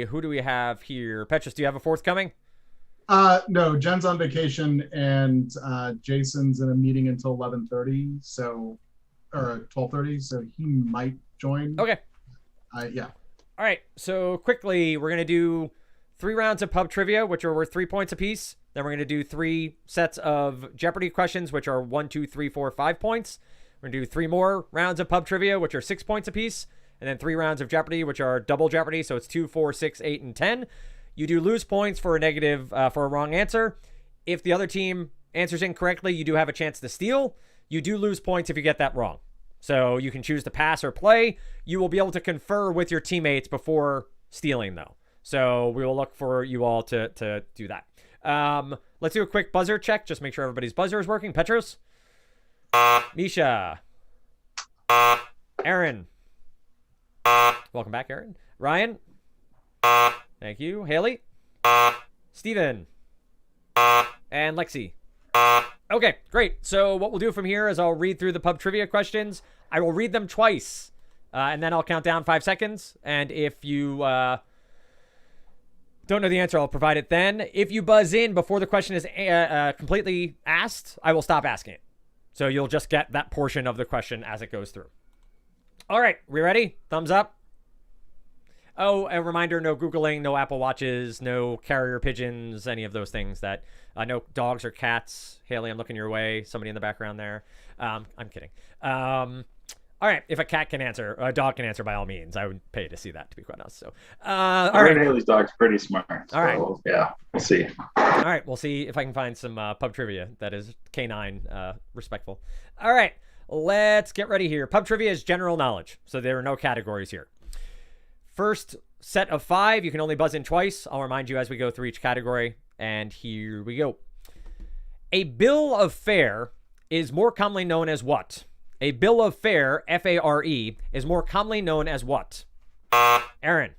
Who do we have here? Petrus, do you have a fourth coming? No, Jen's on vacation and Jason's in a meeting until 11:30, so or 12:30, so he might join. Okay. Yeah. All right. So quickly, we're gonna do 3 rounds of pub trivia, which are worth 3 points apiece. Then we're gonna do 3 sets of Jeopardy questions, which are 1, 2, 3, 4, 5 points. We're gonna do 3 more rounds of pub trivia, which are 6 points apiece, and then 3 rounds of Jeopardy, which are double Jeopardy. So it's 2, 4, 6, 8, and 10. You do lose points for a negative for a wrong answer. If the other team answers incorrectly, you do have a chance to steal. You do lose points if you get that wrong. So you can choose to pass or play. You will be able to confer with your teammates before stealing, though. So we will look for you all to do that. Let's do a quick buzzer check. Just make sure everybody's buzzer is working. Petros? Misha? Aaron? Welcome back, Aaron. Ryan? Thank you. Haley? Steven? And Lexi? Okay, great. So what we'll do from here is I'll read through the pub trivia questions. I will read them twice, and then I'll count down 5 seconds. And if you don't know the answer, I'll provide it then. If you buzz in before the question is completely asked, I will stop asking it. So you'll just get that portion of the question as it goes through. All right, we ready? Thumbs up. Oh, a reminder, no Googling, no Apple Watches, no carrier pigeons, any of those things that, no dogs or cats. Haley, I'm looking your way. Somebody in the background there. I'm kidding. All right, if a cat can answer, a dog can answer, by all means. I would pay to see that, to be quite honest. So, all right. Haley's dog's pretty smart. So, all right. Yeah, we'll see. All right, we'll see if I can find some pub trivia that is canine respectful. All right, let's get ready here. Pub trivia is general knowledge, so there are no categories here. First set of 5, you can only buzz in twice. I'll remind you as we go through each category. And here we go. A bill of fare is more commonly known as what? A bill of fare, F-A-R-E, is more commonly known as what? Aaron.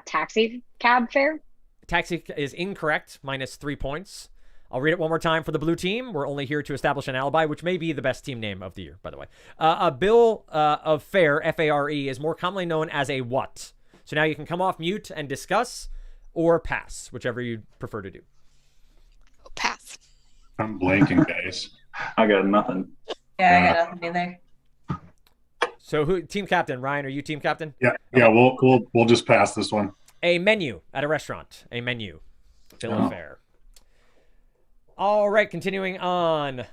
Taxi cab fare. Taxi is incorrect, minus 3 points. I'll read it one more time for the blue team. We're only here to establish an alibi, which may be the best team name of the year, by the way. A bill of fare, F-A-R-E, is more commonly known as a what? So now you can come off mute and discuss or pass, whichever you prefer to do. Pass. I'm blanking, guys. I got nothing. Yeah, I got nothing either. So who? Team captain, Ryan, are you team captain? Yeah, we'll just pass this one. A menu at a restaurant. A menu. Bill of fare. All right, continuing on.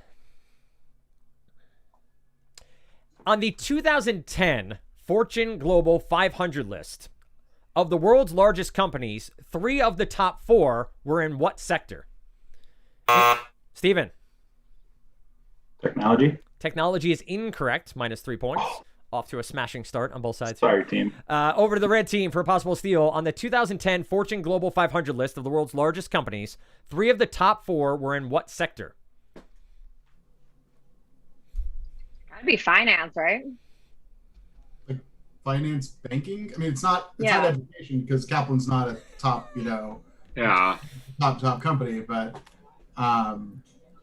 On the 2010 Fortune Global 500 list of the world's largest companies, 3 of the top 4 were in what sector? Steven. Technology. Technology is incorrect, minus 3 points. Off to a smashing start on both sides. Sorry, team. Over to the red team for a possible steal. On the 2010 Fortune Global 500 list of the world's largest companies, 3 of the top 4 were in what sector? Gotta be finance, right? Like finance, banking. I mean, it's not Yeah. education because Kaplan's not a top, Yeah. top company, but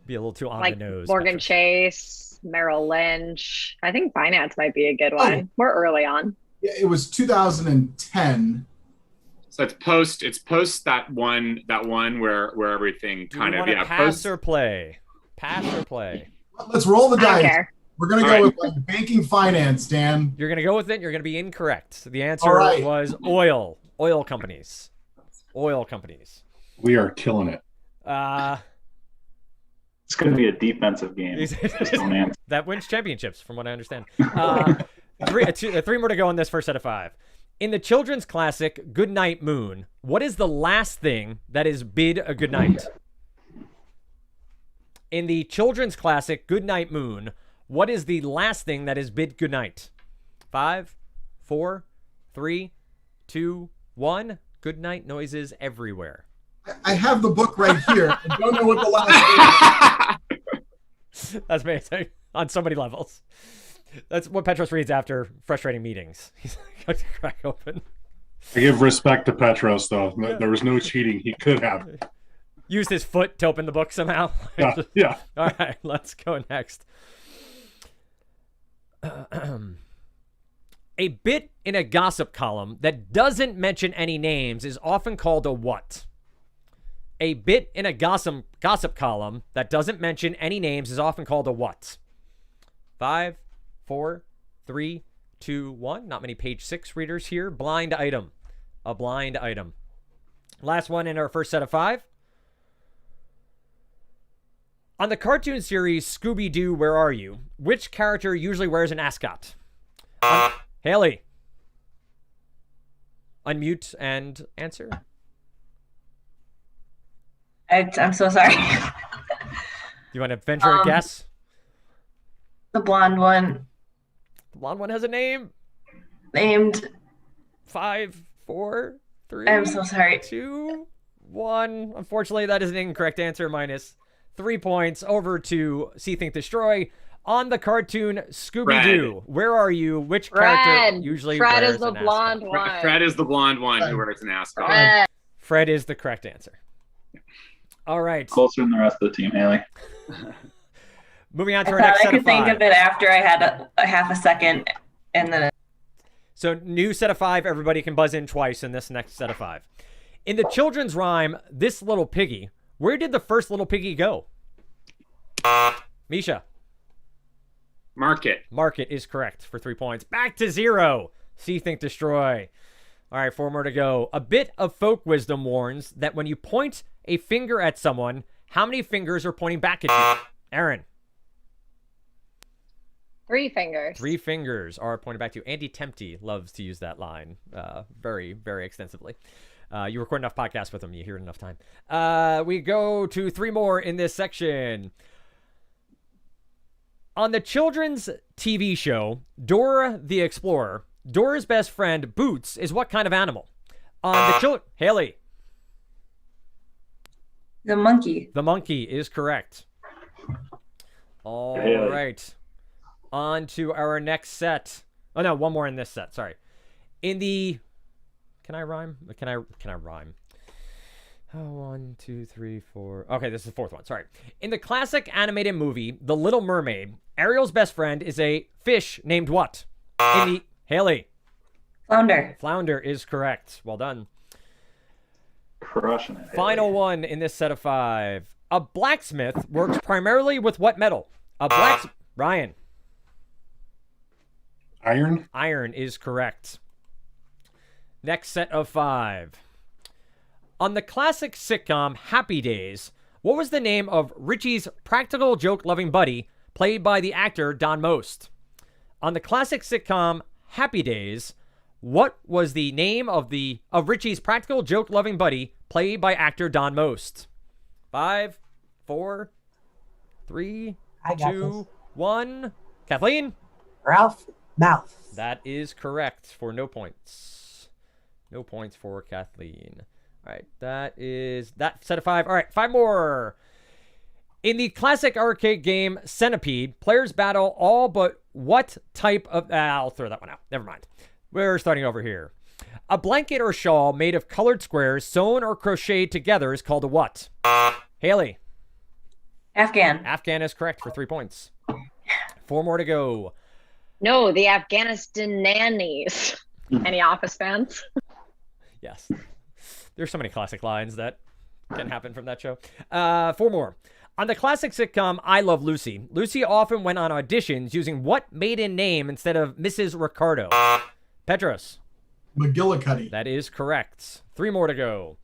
Be a little too on Like the nose. Morgan Patrick. Chase, Merrill Lynch. I think finance might be a good one. We're early on. yeah, it was 2010. So it's post that one where everything Do kind you of want to pass or play? Pass or play? Let's roll the I don't dice. care. We're gonna go with like banking, finance, Dan. You're going to go with it. You're going to be incorrect. The answer All right. was oil. Oil companies. Oil companies. We are killing it. It's going to be a defensive game. Just don't answer. That wins championships, from what I understand. 3 more to go on this first set of 5. In the children's classic Goodnight Moon, what is the last thing that is bid a good night? In the children's classic Goodnight Moon, what is the last thing that is bid good night? 5, 4, 3, 2, 1. Good night noises everywhere. I have the book right here. I don't know what the last That's amazing on so many levels. That's what Petros reads after frustrating meetings. He's going to crack open. I give respect to Petros, though. There was no cheating. He could have. Used his foot to open the book somehow. Yeah. All right, let's go next. A bit in a gossip column that doesn't mention any names is often called a what? A bit in a gossip column that doesn't mention any names is often called a what? 5, 4, 3, 2, 1. Not many page 6 readers here. Blind item. A blind item. Last one in our first set of 5. On the cartoon series Scooby-Doo, Where Are You? Which character usually wears an ascot? Haley. Unmute and answer. I'm so sorry. You want to venture a guess? The blonde one. The blonde one has a name. Named. 5, 4, 3. I'm so sorry. 2, 1. Unfortunately, that is an incorrect answer. Minus 3 points. Over to See Think Destroy. On the cartoon Scooby-Doo, Where Are You? Which character usually Fred wears is the an blonde ascot? one. Fred is the blonde one who wears an ascot. Fred. Fred is the correct answer. All right. Closer than the rest of the team, Haley. Moving on to I our thought next I set could of think 5. of it after I had a half a second, and then So new set of 5. Everybody can buzz in twice in this next set of 5. In the children's rhyme, This Little Piggy, where did the first little piggy go? Misha. Market. Market is correct for 3 points. Back to 0. See, Think, Destroy. All right, 4 more to go. A bit of folk wisdom warns that when you point a finger at someone, how many fingers are pointing back at you? Aaron. 3 fingers. 3 fingers are pointed back to you. Andy Tempty loves to use that line very, very extensively. You record enough podcasts with him, you hear it enough time. We go to 3 more in this section. On the children's TV show, Dora the Explorer, Dora's best friend, Boots, is what kind of animal? On the Haley. the monkey. The monkey is correct. All Haley. right. On to our next set. Oh, no, one more in this set. Sorry. In the... Can I rhyme? Can I rhyme? Oh, 1, 2, 3, 4. Okay, this is the 4th one. Sorry. In the classic animated movie, The Little Mermaid, Ariel's best friend is a fish named what? In the... Haley. Flounder. Flounder is correct. Well done. Crushing it. Haley. Final one in this set of 5. A blacksmith works primarily with what metal? Ryan. Iron. Iron is correct. Next set of 5. On the classic sitcom Happy Days, what was the name of Richie's practical joke-loving buddy, played by the actor Don Most? On the classic sitcom Happy Days, what was the name of Richie's practical joke-loving buddy, played by actor Don Most? 5, 4, 3, 2, 1. Kathleen? Ralph Mouth. That is correct for no points. No points for Kathleen. All right, that is that set of 5. All right, 5 more. In the classic arcade game Centipede, players battle all but what type of... I'll throw that one out. Never mind. We're starting over here. A blanket or shawl made of colored squares sewn or crocheted together is called a what? Haley. Afghan. Afghan is correct for 3 points. 4 more to go. No, the Afghanistan nannies. Any Office fans? Yes. There's so many classic lines that can happen from that show. 4 more. On the classic sitcom I Love Lucy, Lucy often went on auditions using what maiden name instead of Mrs. Ricardo? Petros. McGillicuddy. That is correct. 3 more to go.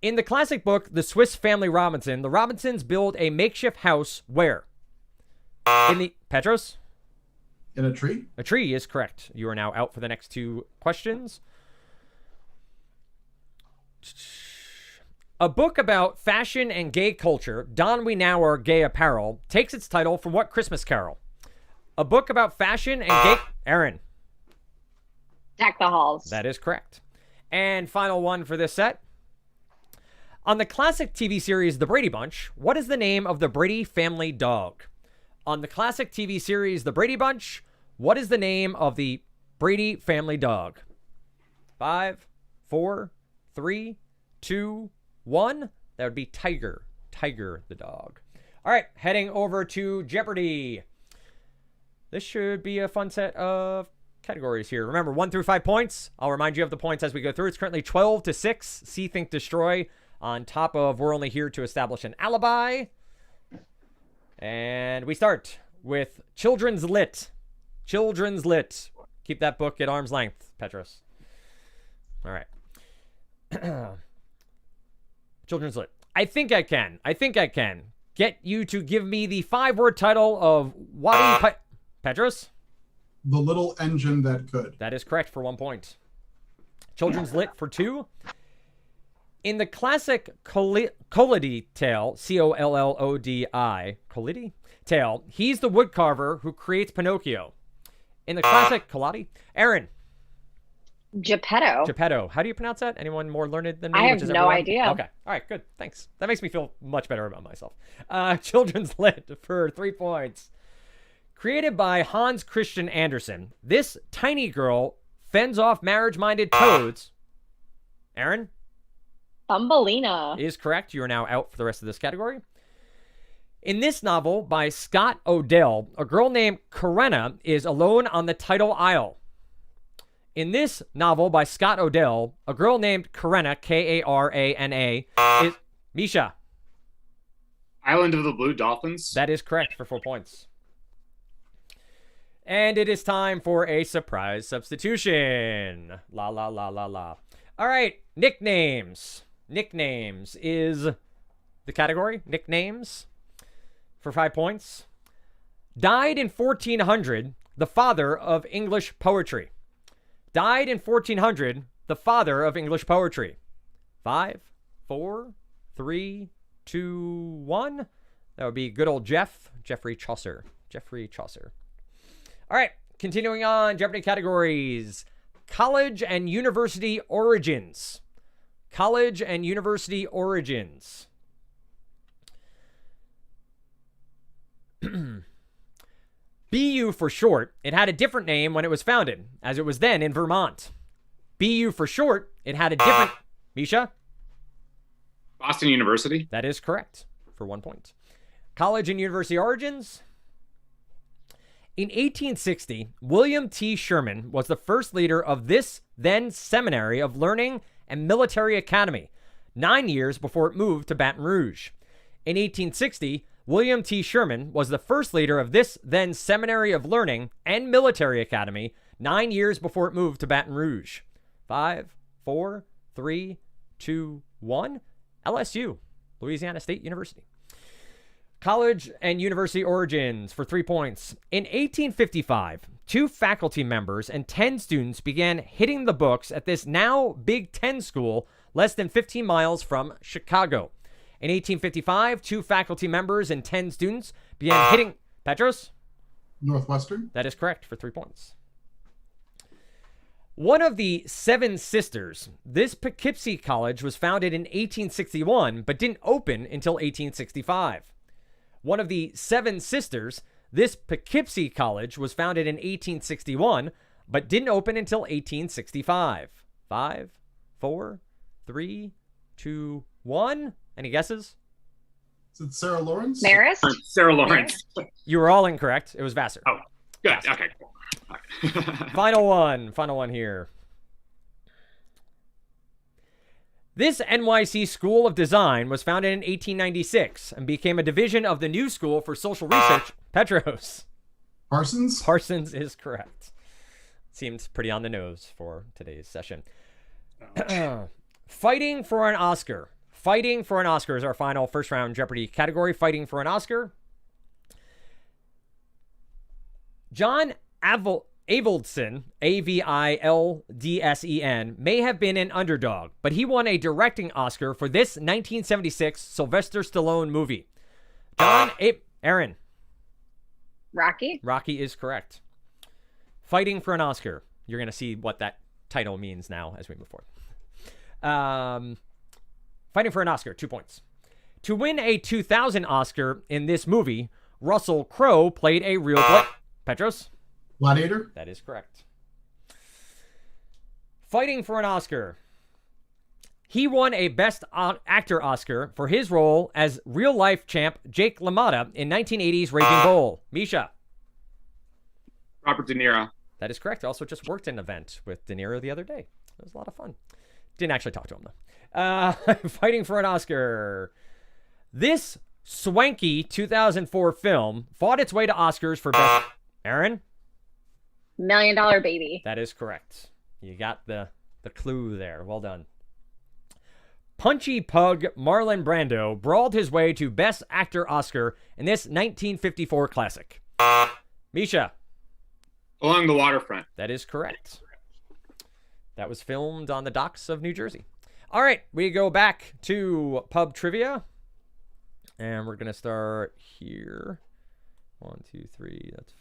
In the classic book, The Swiss Family Robinson, the Robinsons build a makeshift house where? In the... Petros? In a tree? A tree is correct. You are now out for the next 2 questions. A book about fashion and gay culture, Don We Now Are Gay Apparel, takes its title from what Christmas carol? A book about fashion and gay... Aaron. Deck the halls. That is correct. And final one for this set. On the classic TV series The Brady Bunch, what is the name of the Brady family dog? On the classic TV series The Brady Bunch, what is the name of the Brady family dog? 5, 4, 3, 2, 1. That would be Tiger. Tiger the dog. All right, heading over to Jeopardy. This should be a fun set of categories here. Remember, 1 through 5 points. I'll remind you of the points as we go through. It's currently 12-6. See, Think, Destroy. On top of We're Only Here to Establish an Alibi. And we start with Children's Lit. Children's Lit. Keep that book at arm's length, Petros. All right. Children's Lit. I think I can get you to give me the 5-word title of Wadi Petros? The Little Engine That Could. That is correct for 1 point. Children's Lit for 2. In the classic Collodi tale, Collodi, Collodi tale, he's the woodcarver who creates Pinocchio. In the classic Collodi, Aaron. Geppetto. How do you pronounce that? Anyone more learned than me? I have which is no everyone? idea. Okay. All right, good. Thanks. That makes me feel much better about myself. Children's Lit for 3 points. Created by Hans Christian Andersen, this tiny girl fends off marriage-minded toads. Aaron? Thumbelina. Is correct. You are now out for the rest of this category. In this novel by Scott Odell, a girl named Karenna is alone on the title isle. In this novel by Scott Odell, a girl named Karenna, Karana, is Misha. Island of the Blue Dolphins. That is correct for 4 points. And it is time for a surprise substitution. La, la, la, la, la. All right, nicknames. Nicknames is the category. Nicknames for 5 points. Died in 1400, the father of English poetry. Died in 1400, the father of English poetry. 5, 4, 3, 2, 1. That would be good old Geoffrey Chaucer. Geoffrey Chaucer. All right, continuing on, Jeopardy categories. College and university origins. College and university origins. BU for short, it had a different name when it was founded, as it was then in Vermont. BU for short, it had a different... Misha? Boston University. That is correct for 1 point. College and university origins. In 1860, William T. Sherman was the first leader of this then Seminary of Learning and Military Academy, 9 years before it moved to Baton Rouge. In 1860, William T. Sherman was the first leader of this then Seminary of Learning and Military Academy, 9 years before it moved to Baton Rouge. 5, 4, 3, 2, 1. LSU, Louisiana State University. College and university origins for 3 points. In 1855, 2 faculty members and 10 students began hitting the books at this now Big Ten school less than 15 miles from Chicago. In 1855, 2 faculty members and 10 students began hitting... Petros? Northwestern. That is correct for 3 points. One of the 7 sisters, this Poughkeepsie College was founded in 1861, but didn't open until 1865. One of the 7 sisters, this Poughkeepsie College was founded in 1861, but didn't open until 1865. 5, 4, 3, 2, 1. Any guesses? Is it Sarah Lawrence? Marist? Sarah Lawrence. You were all incorrect. It was Vassar. Oh, good. Vassar. Okay, cool. All right. Final one here. This NYC School of Design was founded in 1896 and became a division of the New School for Social Research, Petros. Parsons? Parsons is correct. Seemed pretty on the nose for today's session. Fighting for an Oscar. Fighting for an Oscar is our final first round Jeopardy category. Fighting for an Oscar. John Avildsen, Avildsen, may have been an underdog, but he won a directing Oscar for this 1976 Sylvester Stallone movie. Aaron. Rocky? Rocky is correct. Fighting for an Oscar. You're going to see what that title means now as we move forward. Fighting for an Oscar, 2 points. To win a 2000 Oscar in this movie, Russell Crowe played a real Petros? Gladiator? That is correct. Fighting for an Oscar. He won a Best Actor Oscar for his role as real-life champ Jake LaMotta in 1980's Raging Bull. Misha. Robert De Niro. That is correct. I also just worked an event with De Niro the other day. It was a lot of fun. Didn't actually talk to him, though. Fighting for an Oscar. This swanky 2004 film fought its way to Oscars for best... Aaron? $1 Million Baby. That is correct. You got the clue there. Well done. Punchy pug Marlon Brando brawled his way to Best Actor Oscar in this 1954 classic. Misha. Along the Waterfront. That is correct. That was filmed on the docks of New Jersey. All right, we go back to pub trivia. And we're going to start here. 1, 2, 3. That's...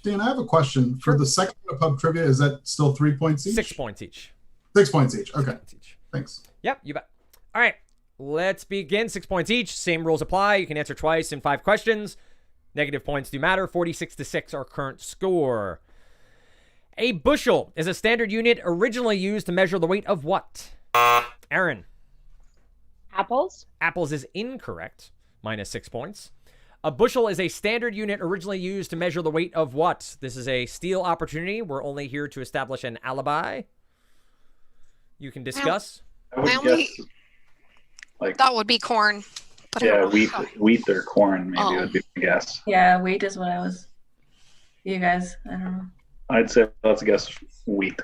Dan, I have a question. For the second pub trivia, is that still 3 points each? 6 points each. 6 points each. Okay. 6 points each. Thanks. Yep, you bet. All right, let's begin. 6 points each. Same rules apply. You can answer twice in 5 questions. Negative points do matter. 46-6 our current score. A bushel is a standard unit originally used to measure the weight of what? Aaron. Apples. Apples is incorrect. Minus 6 points. A bushel is a standard unit originally used to measure the weight of what? This is a steal opportunity. We're only here to establish an alibi. You can discuss. I would only- guess, like, That would be corn. But I yeah, don't know. wheat or corn maybe Oh. would be my guess. Yeah, wheat is what I was. You guys, I don't know. I'd say let's guess wheat.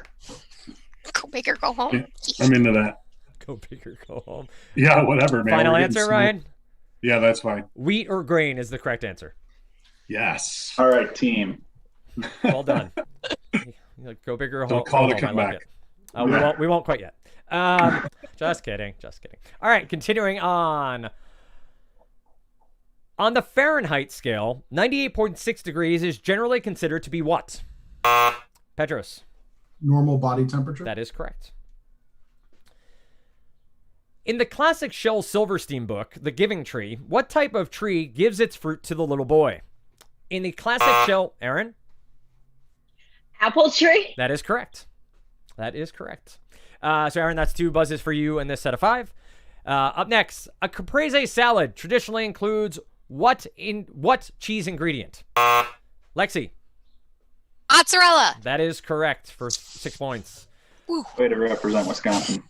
Go big or go home. I'm into that. Go big or go home. Yeah, whatever, man. Final We're getting answer, smoked. Ryan? Yeah, that's fine. Wheat or grain is the correct answer. Yes. All right, team. Well done. Go big or home. Don't call it a I like comeback. it. We won't quite yet. Just kidding. All right, continuing on. On the Fahrenheit scale, 98.6 degrees is generally considered to be what? Petros. Normal body temperature? That is correct. In the classic Shel Silverstein book, The Giving Tree, what type of tree gives its fruit to the little boy? In the classic Shel... Aaron? Apple tree. That is correct. So, Aaron, that's 2 buzzes for you in this set of 5. Up next, a caprese salad traditionally includes what cheese ingredient? Lexi. Mozzarella. That is correct for 6 points. Way to represent Wisconsin.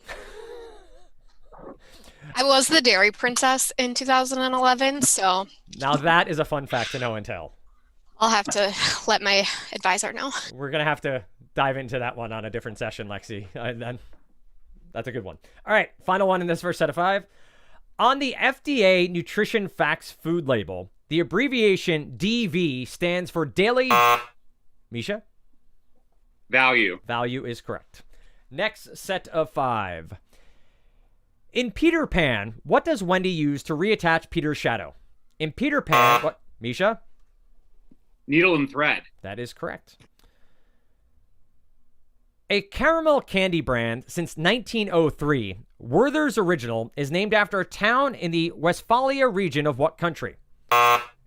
I was the dairy princess in 2011, so Now that is a fun fact to know and tell. I'll have to let my advisor know. We're going to have to dive into that one on a different session, Lexi. Then that's a good one. All right, final one in this first set of 5. On the FDA Nutrition Facts food label, the abbreviation DV stands for daily... Misha? Value. Value is correct. Next set of 5. In Peter Pan, what does Wendy use to reattach Peter's shadow? In Peter Pan, what? Misha? Needle and thread. That is correct. A caramel candy brand since 1903, Werther's Original is named after a town in the Westphalia region of what country?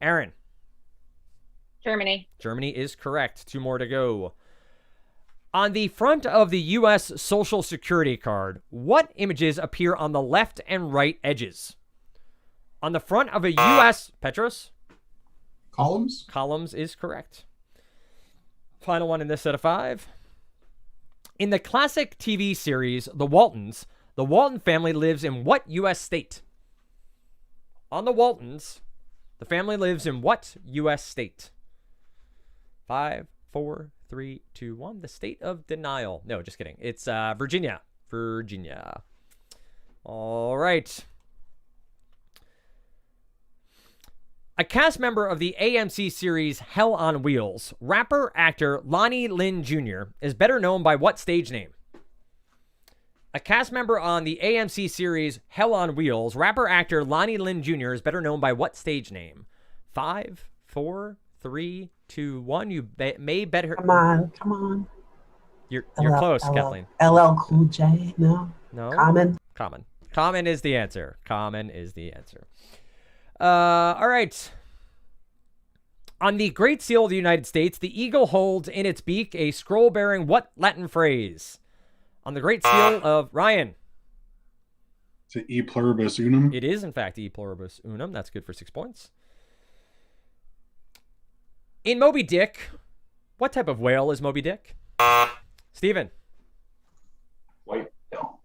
Aaron. Germany. Germany is correct. 2 more to go. On the front of the U.S. Social Security card, what images appear on the left and right edges? On the front of a U.S. Petros? Columns? Columns is correct. Final one in this set of 5. In the classic TV series The Waltons, the Walton family lives in what U.S. state? On the Waltons, the family lives in what U.S. state? 5, 4, 3, 2, 1. The state of denial. No, just kidding. It's Virginia. Virginia. All right. A cast member of the AMC series Hell on Wheels, rapper actor Lonnie Lynn Jr. is better known by what stage name? A cast member on the AMC series Hell on Wheels, rapper actor Lonnie Lynn Jr. is better known by what stage name? 5, 4, 3, 2, 1. You may better. Come on. You're LL, close, LL, Kathleen. LL Cool J, no. No. Common. Common is the answer. All right. On the Great Seal of the United States, the eagle holds in its beak a scroll bearing what Latin phrase? On the Great Seal of Ryan. Is it E pluribus unum? It is, in fact, E pluribus unum. That's good for 6 points. In Moby Dick, What type of whale is Moby Dick? Steven. White whale.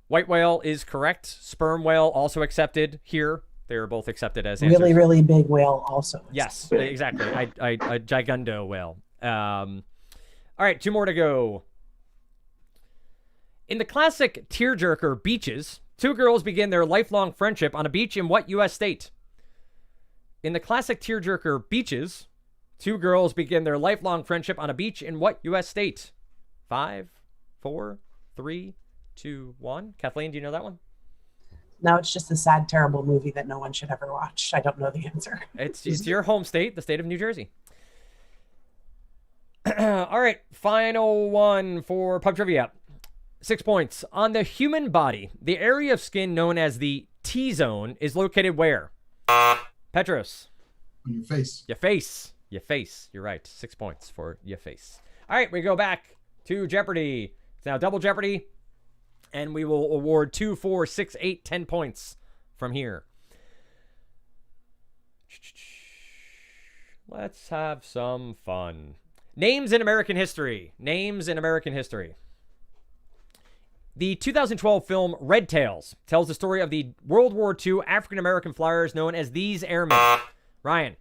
White whale is correct. Sperm whale also accepted here. They are both accepted as answers. Really, really big whale also. Yes, exactly. A gigundo whale. All right, 2 more to go. In the classic tearjerker Beaches, 2 girls begin their lifelong friendship on a beach in what U.S. state? In the classic tearjerker Beaches, 2 girls begin their lifelong friendship on a beach in what U.S. state? 5, 4, 3, 2, 1. Kathleen, do you know that one? No, it's just a sad, terrible movie that no one should ever watch. I don't know the answer. It's your home state, the state of New Jersey. All right, final one for pub trivia. 6 points. On the human body, the area of skin known as the T-zone is located where? Petros. On your face. Your face. Your face. You're right. 6 points for your face. All right, we go back to Jeopardy. It's now double Jeopardy. And we will award 2, 4, 6, 8, 10 points from here. Let's have some fun. Names in American history. Names in American history. The 2012 film Red Tails tells the story of the World War II African-American flyers known as these airmen. Ryan.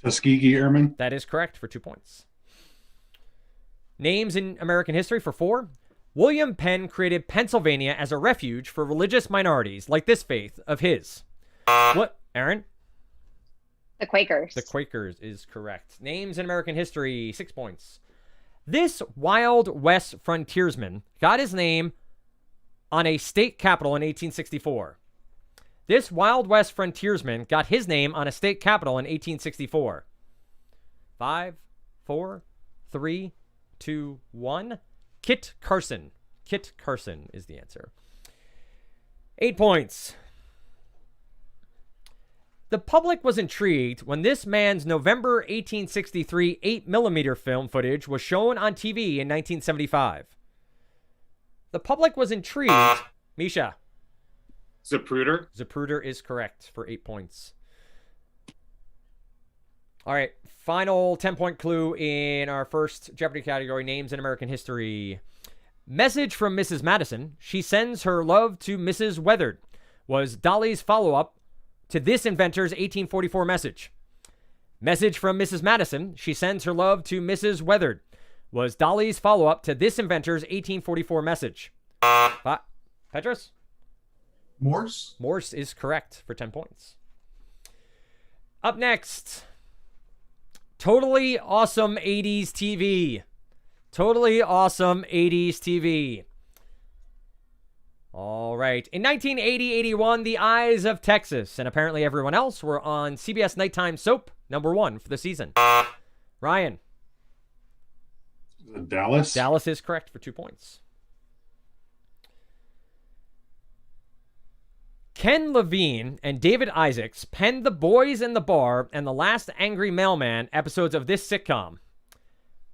Tuskegee Airmen. That is correct for 2 points. Names in American history for 4. William Penn created Pennsylvania as a refuge for religious minorities like this faith of his. What, Aaron? The Quakers. The Quakers is correct. Names in American history, 6 points. This Wild West frontiersman got his name on a state capital in 1864. This Wild West frontiersman got his name on a state capital in 1864. 5, 4, 3, 2, 1. Kit Carson. Kit Carson is the answer. 8 points. The public was intrigued when this man's November 1863 8mm film footage was shown on TV in 1975. The public was intrigued. Misha. Zapruder. Zapruder is correct for 8 points. All right, final 10-point clue in our first Jeopardy category, names in American history. Message from Mrs. Madison. She sends her love to Mrs. Weathered was Dolly's follow-up to this inventor's 1844 message. Message from Mrs. Madison. She sends her love to Mrs. Weathered was Dolly's follow-up to this inventor's 1844 message. Petros? Morse? Morse is correct for 10 points. Up next, Totally Awesome 80s TV. Totally Awesome 80s TV. All right. In 1980-81, The Eyes of Texas and apparently everyone else were on CBS Nighttime Soap, #1 for the season. Ryan. Dallas. Dallas is correct for 2 points. Ken Levine and David Isaacs penned The Boys in the Bar and The Last Angry Mailman episodes of this sitcom.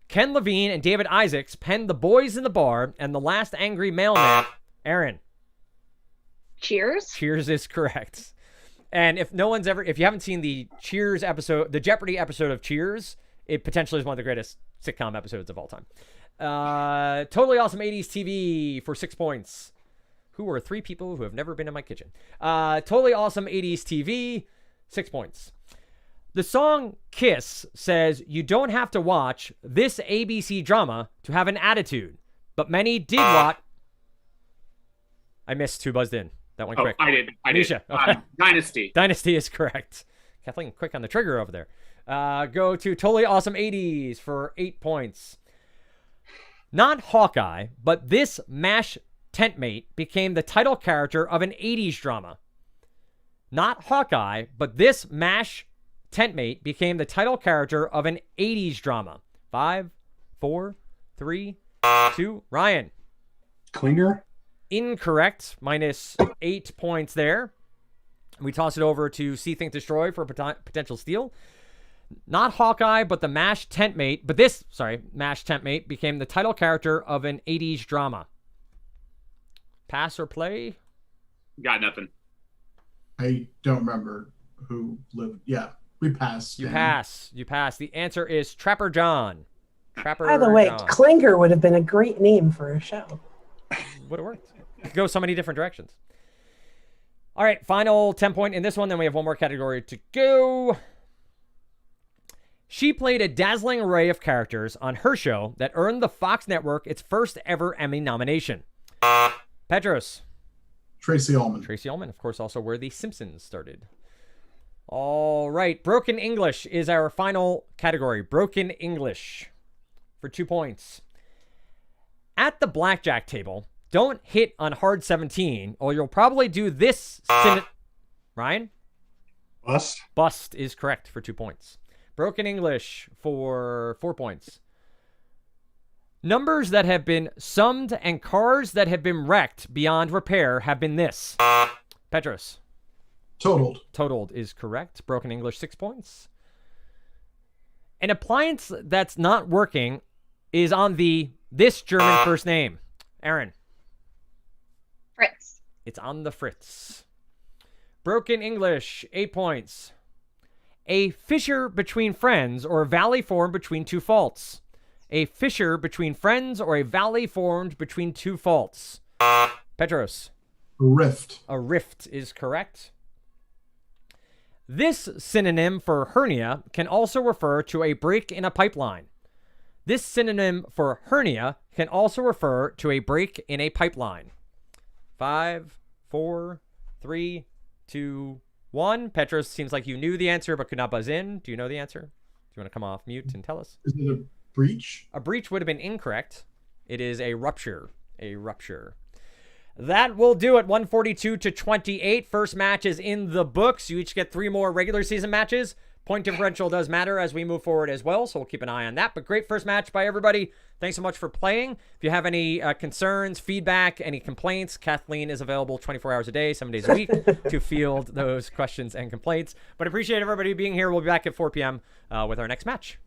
Ken Levine and David Isaacs penned The Boys in the Bar and The Last Angry Mailman. Aaron. Cheers. Cheers is correct. And if you haven't seen the Cheers episode, the Jeopardy episode of Cheers, it potentially is one of the greatest sitcom episodes of all time. Totally Awesome 80s TV for 6 points. Who are 3 people who have never been in my kitchen? Totally Awesome 80s TV, 6 points. The song Kiss says you don't have to watch this ABC drama to have an attitude, but many did watch. I missed who buzzed in. That went quick. I did. Misha. Okay. Dynasty. Dynasty is correct. Kathleen, quick on the trigger over there. Go to Totally Awesome 80s for 8 points. Not Hawkeye, but this MASH tentmate became the title character of an 80s drama. Not Hawkeye, but this MASH tentmate became the title character of an 80s drama. 5, 4, 3, 2. Ryan. Klinger. Incorrect. Minus 8 points there. We toss it over to See Think Destroy for a potential steal. Not Hawkeye, but the MASH tentmate. But this, MASH tentmate became the title character of an 80s drama. Pass or play? Got nothing. I don't remember who lived. Yeah. We pass. You Dan. pass. You pass. The answer is Trapper John. Trapper By the way, John. Klinger would have been a great name for a show. Would have worked. Could go so many different directions. All right, final 10-point in this one. Then we have one more category to go. She played a dazzling array of characters on her show that earned the Fox network its first ever Emmy nomination. Petros. Tracy Ullman. Tracy Ullman, of course, also where The Simpsons started. All right, Broken English is our final category. Broken English for 2 points. At the blackjack table, don't hit on hard 17, or you'll probably do this. Ryan? Bust. Bust is correct for 2 points. Broken English for 4 points. Numbers that have been summed and cars that have been wrecked beyond repair have been this. Petros. Totaled. Totaled is correct. Broken English, 6 points. An appliance that's not working is on this German first name. Aaron. Fritz. It's on the Fritz. Broken English, 8 points. A fissure between friends or a valley formed between two faults. A fissure between friends or a valley formed between two faults. Petros. Rift. A rift is correct. This synonym for hernia can also refer to a break in a pipeline. This synonym for hernia can also refer to a break in a pipeline. 5, 4, 3, 2, 1. Petros, seems like you knew the answer but could not buzz in. Do you know the answer? Do you want to come off mute and tell us? Is it a breach? A breach would have been incorrect. It is a rupture. A rupture. That will do it. 142-28. First match is in the books. You each get 3 more regular season matches. Point differential does matter as we move forward as well, so we'll keep an eye on that. But great first match by everybody. Thanks so much for playing. If you have any concerns, feedback, any complaints, Kathleen is available 24 hours a day, 7 days a week to field those questions and complaints. But appreciate everybody being here. We'll be back at 4 p.m. With our next match.